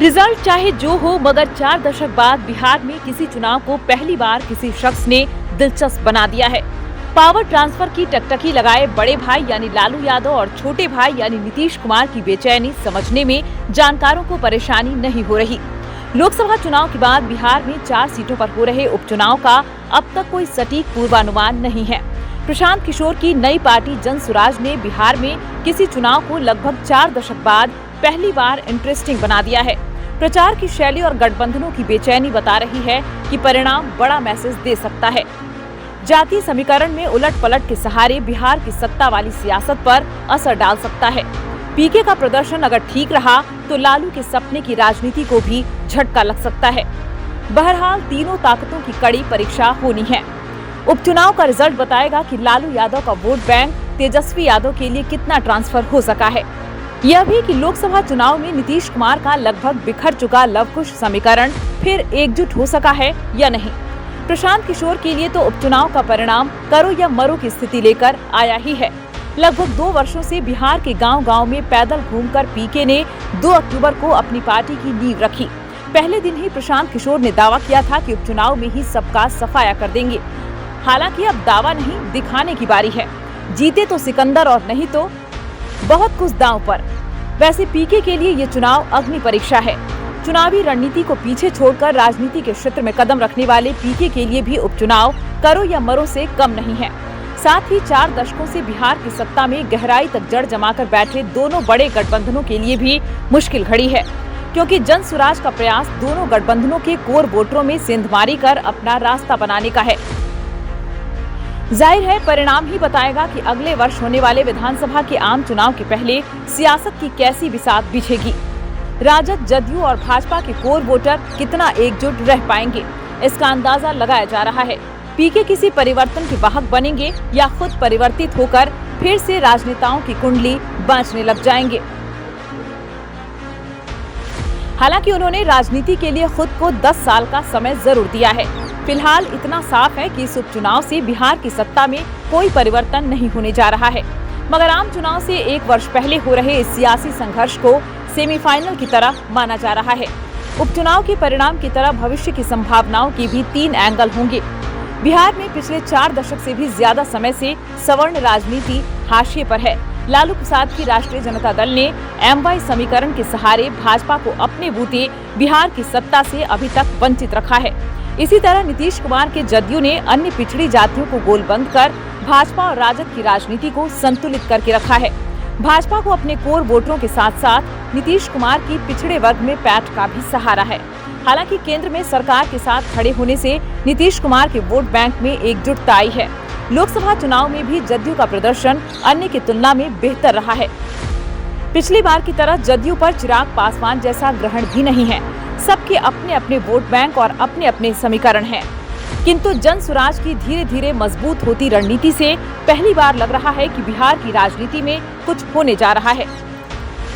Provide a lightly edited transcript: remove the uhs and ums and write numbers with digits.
Result चाहे जो हो, मगर 4 दशक बाद बिहार में किसी चुनाव को पहली बार किसी शख्स ने दिलचस्प बना दिया है। पावर ट्रांसफर की टकटकी लगाए बड़े भाई यानी लालू यादव और छोटे भाई यानी नीतीश कुमार की बेचैनी समझने में जानकारों को परेशानी नहीं हो रही। लोकसभा चुनाव के बाद बिहार में 4 सीटों पर हो रहे उपचुनाव का अब तक कोई सटीक पूर्वानुमान नहीं है। प्रशांत किशोर की नई पार्टी जनसुराज ने बिहार में किसी चुनाव को लगभग 4 दशक बाद पहली बार इंटरेस्टिंग बना दिया है। प्रचार की शैली और गठबंधनों की बेचैनी बता रही है कि परिणाम बड़ा मैसेज दे सकता है। जातीय समीकरण में उलट-पलट के सहारे बिहार की सत्ता वाली सियासत पर असर डाल सकता है। पीके का प्रदर्शन अगर ठीक रहा तो लालू के सपने की राजनीति को भी झटका लग सकता है। बहरहाल तीनों ताकतों की कड़ी परीक्षा होनी है। उपचुनाव का रिजल्ट बताएगा कि लालू यादव का वोट बैंक तेजस्वी यादव के लिए कितना ट्रांसफर हो सका है। यह भी कि लोकसभा चुनाव में नीतीश कुमार का लगभग बिखर चुका लवकुश समीकरण फिर एकजुट हो सका है या नहीं। प्रशांत किशोर के लिए तो उपचुनाव का परिणाम करो या मरो की स्थिति लेकर आया ही है। लगभग 2 वर्षों से बिहार के गांव-गांव में पैदल घूमकर पीके ने 2 अक्टूबर को अपनी पार्टी की नींव रखी। पहले दिन ही प्रशांत किशोर ने दावा किया था कि उपचुनाव में ही सबका सफाया कर देंगे। हालांकि अब दावा नहीं, दिखाने की बारी है। जीते तो सिकंदर और नहीं तो बहुत कुछ दांव पर। वैसे पीके के लिए ये चुनाव अग्नि परीक्षा है। चुनावी रणनीति को पीछे छोड़कर राजनीति के क्षेत्र में कदम रखने वाले पीके के लिए भी उपचुनाव करो या मरो से कम नहीं है। साथ ही 4 दशकों से बिहार की सत्ता में गहराई तक जड़ जमाकर बैठे दोनों बड़े गठबंधनों के लिए भी मुश्किल घड़ी है, क्योंकि जनसुराज का प्रयास दोनों गठबंधनों के कोर वोटरों में सेंधमारी कर अपना रास्ता बनाने का है। जाहिर है परिणाम ही बताएगा कि अगले वर्ष होने वाले विधानसभा के आम चुनाव के पहले सियासत की कैसी बिसात बिछेगी। राजद, जदयू और भाजपा के कोर वोटर कितना एकजुट रह पाएंगे, इसका अंदाजा लगाया जा रहा है। पीके किसी परिवर्तन के वाहक बनेंगे या खुद परिवर्तित होकर फिर से राजनेताओं की कुंडली बांचने लग जाएंगे। हालांकि उन्होंने राजनीति के लिए खुद को 10 साल का समय जरूर दिया है। फिलहाल इतना साफ है कि इस उपचुनाव से बिहार की सत्ता में कोई परिवर्तन नहीं होने जा रहा है, मगर आम चुनाव से 1 वर्ष पहले हो रहे इस सियासी संघर्ष को सेमीफाइनल की तरह माना जा रहा है। उपचुनाव के परिणाम की तरह भविष्य की संभावनाओं के भी 3 एंगल होंगे। बिहार में पिछले 4 दशक से भी ज्यादा समय से सवर्ण राजनीति हाशिए पर है। लालू प्रसाद की राष्ट्रीय जनता दल ने MY समीकरण के सहारे भाजपा को अपने बूते बिहार की सत्ता से अभी तक वंचित रखा है। इसी तरह नीतीश कुमार के जदयू ने अन्य पिछड़ी जातियों को गोलबंद कर भाजपा और राजद की राजनीति को संतुलित करके रखा है। भाजपा को अपने कोर वोटरों के साथ साथ नीतीश कुमार की पिछड़े वर्ग में पैठ का भी सहारा है। हालांकि केंद्र में सरकार के साथ खड़े होने से नीतीश कुमार के वोट बैंक में एकजुटता आई है। लोकसभा चुनाव में भी जदयू का प्रदर्शन अन्य की तुलना में बेहतर रहा है। पिछली बार की तरह जदयू पर चिराग पासवान जैसा ग्रहण भी नहीं है। सबके अपने अपने वोट बैंक और अपने अपने समीकरण हैं। किंतु जनसुराज की धीरे धीरे मजबूत होती रणनीति से पहली बार लग रहा है कि बिहार की राजनीति में कुछ होने जा रहा है।